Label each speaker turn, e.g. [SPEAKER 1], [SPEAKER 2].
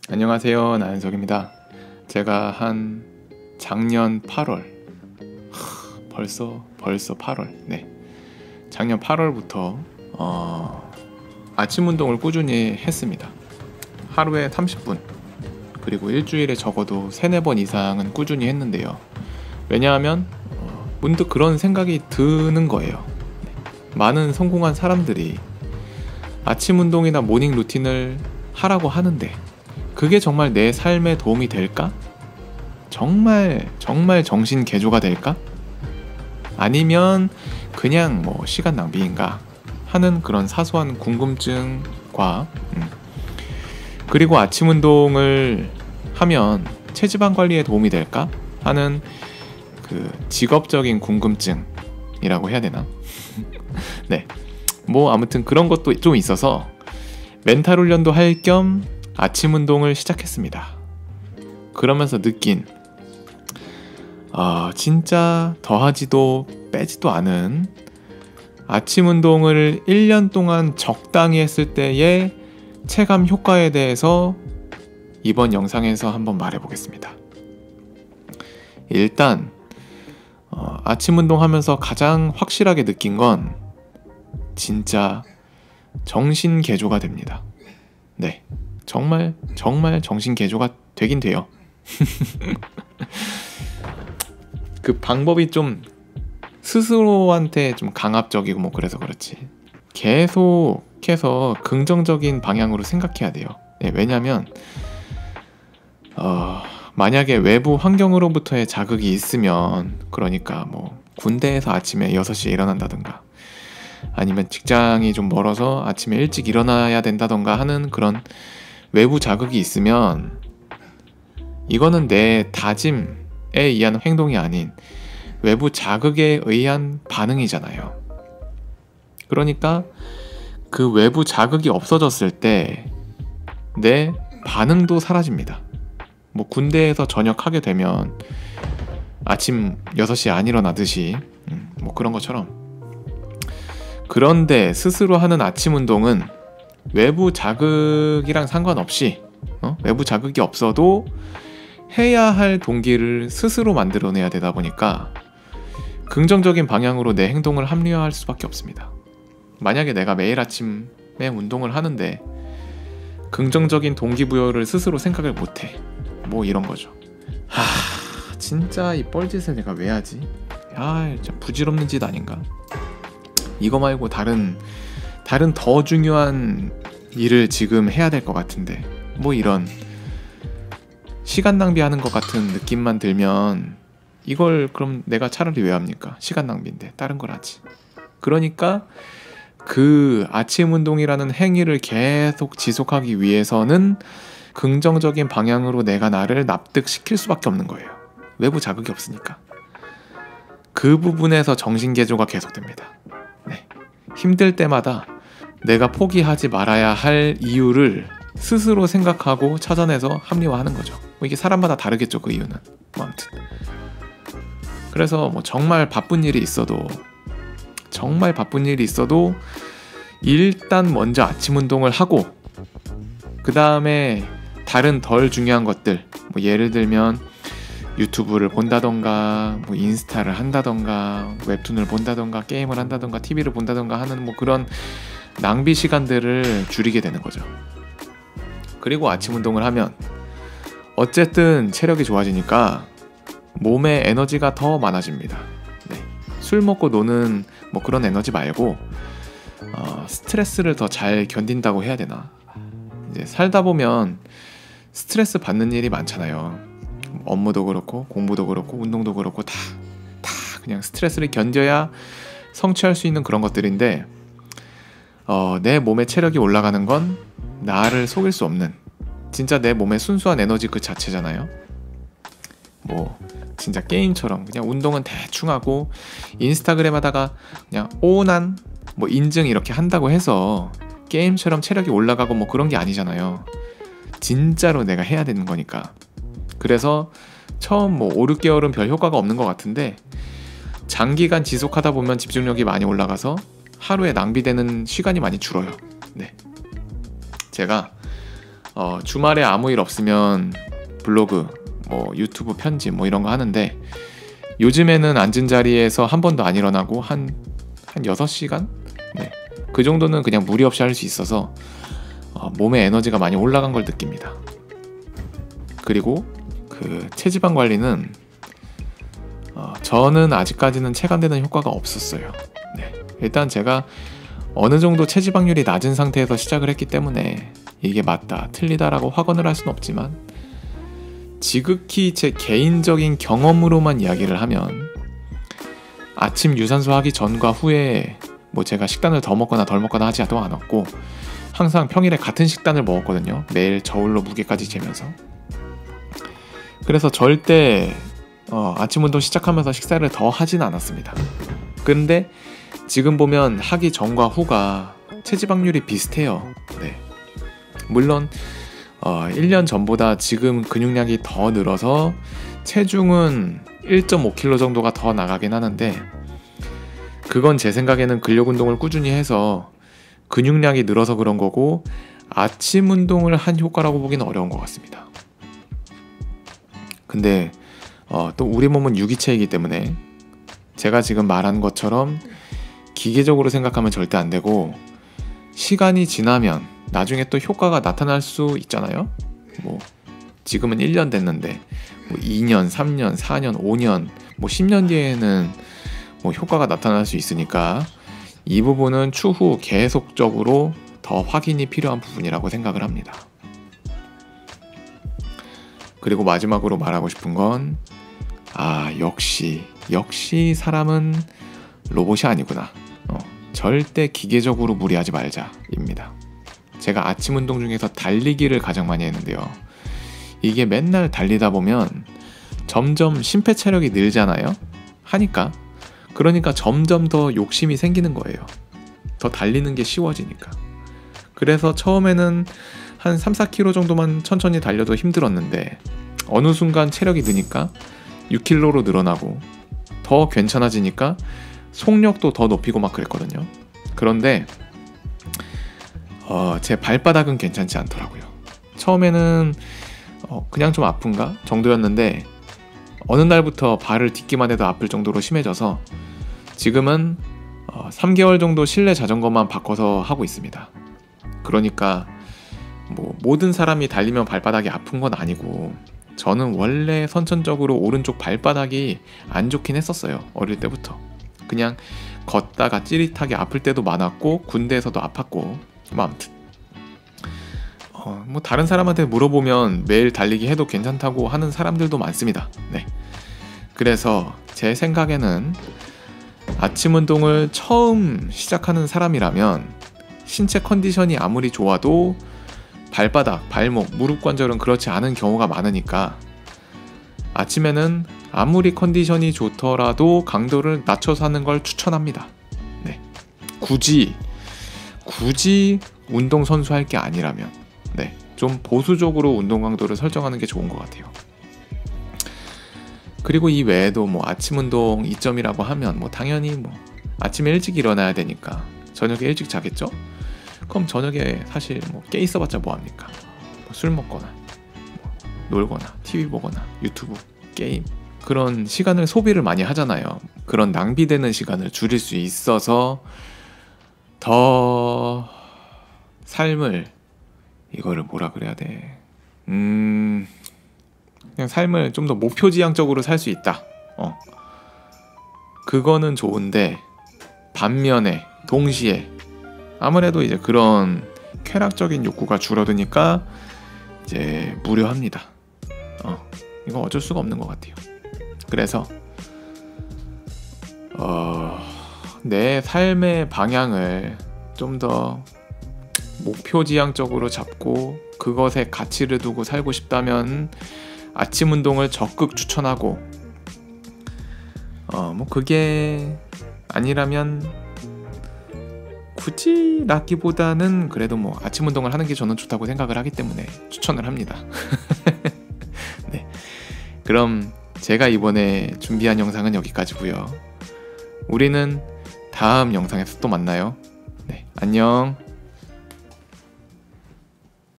[SPEAKER 1] 안녕하세요, 나연석입니다. 제가 한 작년 8월, 벌써 8월, 네, 작년 8월부터 아침 운동을 꾸준히 했습니다. 하루에 30분, 그리고 일주일에 적어도 3-4번 이상은 꾸준히 했는데요. 왜냐하면 문득 그런 생각이 드는 거예요. 많은 성공한 사람들이 아침 운동이나 모닝 루틴을 하라고 하는데 그게 정말 내 삶에 도움이 될까? 정말 정신 개조가 될까? 아니면 그냥 시간 낭비인가 하는 그런 사소한 궁금증과 그리고 아침 운동을 하면 체지방 관리에 도움이 될까 하는 그 직업적인 궁금증이라고 해야 되나? 네, 아무튼 그런 것도 좀 있어서 멘탈 훈련도 할 겸 아침 운동을 시작했습니다. 그러면서 느낀 진짜 더하지도 빼지도 않은 아침 운동을 1년 동안 적당히 했을 때의 체감 효과에 대해서 이번 영상에서 한번 말해보겠습니다. 일단 아침 운동하면서 가장 확실하게 느낀 건 진짜 정신 개조가 됩니다. 네, 정말 정신 개조가 되긴 돼요. 그 방법이 좀 스스로한테 좀 강압적이고 그래서 그렇지, 계속해서 긍정적인 방향으로 생각해야 돼요. 네, 왜냐면 만약에 외부 환경으로부터의 자극이 있으면, 그러니까 군대에서 아침에 6시에 일어난다든가, 아니면 직장이 좀 멀어서 아침에 일찍 일어나야 된다던가 하는 그런 외부 자극이 있으면 이거는 내 다짐에 의한 행동이 아닌 외부 자극에 의한 반응이잖아요. 그러니까 그 외부 자극이 없어졌을 때 내 반응도 사라집니다. 군대에서 전역하게 되면 아침 6시에 안 일어나듯이 그런 것처럼, 그런데 스스로 하는 아침 운동은 외부 자극이랑 상관없이 외부 자극이 없어도 해야 할 동기를 스스로 만들어내야 되다 보니까 긍정적인 방향으로 내 행동을 합리화할 수밖에 없습니다. 만약에 내가 매일 아침에 운동을 하는데 긍정적인 동기부여를 스스로 생각을 못해, 이런 거죠. 진짜 이 뻘짓을 내가 왜 하지? 진짜 부질없는 짓 아닌가? 이거 말고 다른 더 중요한 일을 지금 해야 될 것 같은데 이런 시간 낭비하는 것 같은 느낌만 들면 이걸 그럼 내가 차라리 왜 합니까? 시간 낭비인데 다른 걸 하지. 그러니까 그 아침 운동이라는 행위를 계속 지속하기 위해서는 긍정적인 방향으로 내가 나를 납득시킬 수밖에 없는 거예요. 외부 자극이 없으니까. 그 부분에서 정신 개조가 계속됩니다. 네. 힘들 때마다 내가 포기하지 말아야 할 이유를 스스로 생각하고 찾아내서 합리화하는 거죠. 이게 사람마다 다르겠죠, 그 이유는. 아무튼 그래서 정말 바쁜 일이 있어도 일단 먼저 아침 운동을 하고 그 다음에 다른 덜 중요한 것들, 예를 들면 유튜브를 본다던가 인스타를 한다던가 웹툰을 본다던가 게임을 한다던가 TV를 본다던가 하는 그런 낭비 시간들을 줄이게 되는 거죠. 그리고 아침 운동을 하면 어쨌든 체력이 좋아지니까 몸에 에너지가 더 많아집니다. 네. 술 먹고 노는 그런 에너지 말고 스트레스를 더 잘 견딘다고 해야 되나? 이제 살다 보면 스트레스 받는 일이 많잖아요. 업무도 그렇고 공부도 그렇고 운동도 그렇고 다 그냥 스트레스를 견뎌야 성취할 수 있는 그런 것들인데 내 몸의 체력이 올라가는 건 나를 속일 수 없는 진짜 내 몸의 순수한 에너지 그 자체잖아요. 진짜 게임처럼 그냥 운동은 대충 하고 인스타그램 하다가 그냥 오난 인증 이렇게 한다고 해서 게임처럼 체력이 올라가고 그런 게 아니잖아요. 진짜로 내가 해야 되는 거니까. 그래서 처음 5-6개월은 별 효과가 없는 것 같은데 장기간 지속하다 보면 집중력이 많이 올라가서 하루에 낭비되는 시간이 많이 줄어요. 네. 제가 주말에 아무 일 없으면 블로그, 뭐 유튜브 편집 뭐 이런 거 하는데, 요즘에는 앉은 자리에서 한 번도 안 일어나고 한 6시간? 네. 그 정도는 그냥 무리 없이 할 수 있어서 몸의 에너지가 많이 올라간 걸 느낍니다. 그리고 그 체지방 관리는 저는 아직까지는 체감되는 효과가 없었어요. 네. 일단 제가 어느 정도 체지방률이 낮은 상태에서 시작을 했기 때문에 이게 맞다, 틀리다라고 확언을 할 수는 없지만, 지극히 제 개인적인 경험으로만 이야기를 하면 아침 유산소 하기 전과 후에 뭐 제가 식단을 더 먹거나 덜 먹거나 하지도 않았고, 항상 평일에 같은 식단을 먹었거든요. 매일 저울로 무게까지 재면서. 그래서 절대 아침 운동 시작하면서 식사를 더 하진 않았습니다. 근데 지금 보면 하기 전과 후가 체지방률이 비슷해요. 네. 물론 1년 전보다 지금 근육량이 더 늘어서 체중은 1.5kg 정도가 더 나가긴 하는데, 그건 제 생각에는 근력 운동을 꾸준히 해서 근육량이 늘어서 그런 거고, 아침 운동을 한 효과라고 보기는 어려운 것 같습니다. 근데 또 우리 몸은 유기체이기 때문에 제가 지금 말한 것처럼 기계적으로 생각하면 절대 안 되고, 시간이 지나면 나중에 또 효과가 나타날 수 있잖아요. 뭐 지금은 1년 됐는데 뭐 2년, 3년, 4년, 5년, 뭐 10년 뒤에는 뭐 효과가 나타날 수 있으니까, 이 부분은 추후 계속적으로 더 확인이 필요한 부분이라고 생각을 합니다. 그리고 마지막으로 말하고 싶은 건, 역시 사람은 로봇이 아니구나. 절대 기계적으로 무리하지 말자입니다. 제가 아침 운동 중에서 달리기를 가장 많이 했는데요. 이게 맨날 달리다 보면 점점 심폐체력이 늘잖아요. 그러니까 점점 더 욕심이 생기는 거예요. 더 달리는 게 쉬워지니까. 그래서 처음에는 한 3-4km 정도만 천천히 달려도 힘들었는데, 어느 순간 체력이 느니까 6km로 늘어나고, 더 괜찮아지니까 속력도 더 높이고 막 그랬거든요. 그런데 제 발바닥은 괜찮지 않더라고요. 처음에는 그냥 좀 아픈가 정도였는데, 어느 날부터 발을 딛기만 해도 아플 정도로 심해져서 지금은 3개월 정도 실내 자전거만 바꿔서 하고 있습니다. 그러니까 뭐 모든 사람이 달리면 발바닥이 아픈 건 아니고, 저는 원래 선천적으로 오른쪽 발바닥이 안 좋긴 했었어요. 어릴 때부터. 그냥 걷다가 찌릿하게 아플 때도 많았고, 군대에서도 아팠고, 뭐 아무튼 뭐 다른 사람한테 물어보면 매일 달리기 해도 괜찮다고 하는 사람들도 많습니다. 네. 그래서 제 생각에는 아침 운동을 처음 시작하는 사람이라면 신체 컨디션이 아무리 좋아도 발바닥, 발목, 무릎 관절은 그렇지 않은 경우가 많으니까, 아침에는 아무리 컨디션이 좋더라도 강도를 낮춰서 하는 걸 추천합니다. 네. 굳이 운동선수 할 게 아니라면, 네, 좀 보수적으로 운동 강도를 설정하는 게 좋은 것 같아요. 그리고 이 외에도 뭐 아침 운동 이점이라고 하면, 뭐 당연히 뭐 아침에 일찍 일어나야 되니까 저녁에 일찍 자겠죠? 그럼 저녁에 사실 뭐 깨 있어봤자 뭐합니까? 술 먹거나 뭐 놀거나 TV 보거나 유튜브, 게임, 그런 시간을 소비를 많이 하잖아요. 그런 낭비되는 시간을 줄일 수 있어서 더 삶을, 이거를 뭐라 그래야 돼, 그냥 삶을 좀 더 목표지향적으로 살 수 있다. 그거는 좋은데, 반면에 동시에 아무래도 이제 그런 쾌락적인 욕구가 줄어드니까 이제 무료합니다. 이건 어쩔 수가 없는 것 같아요. 그래서 내 삶의 방향을 좀 더 목표지향적으로 잡고 그것에 가치를 두고 살고 싶다면 아침 운동을 적극 추천하고, 뭐 그게 아니라면 굳이라기보다는 그래도 뭐 아침 운동을 하는 게 저는 좋다고 생각을 하기 때문에 추천을 합니다. 네. 그럼 제가 이번에 준비한 영상은 여기까지고요. 우리는 다음 영상에서 또 만나요. 네, 안녕.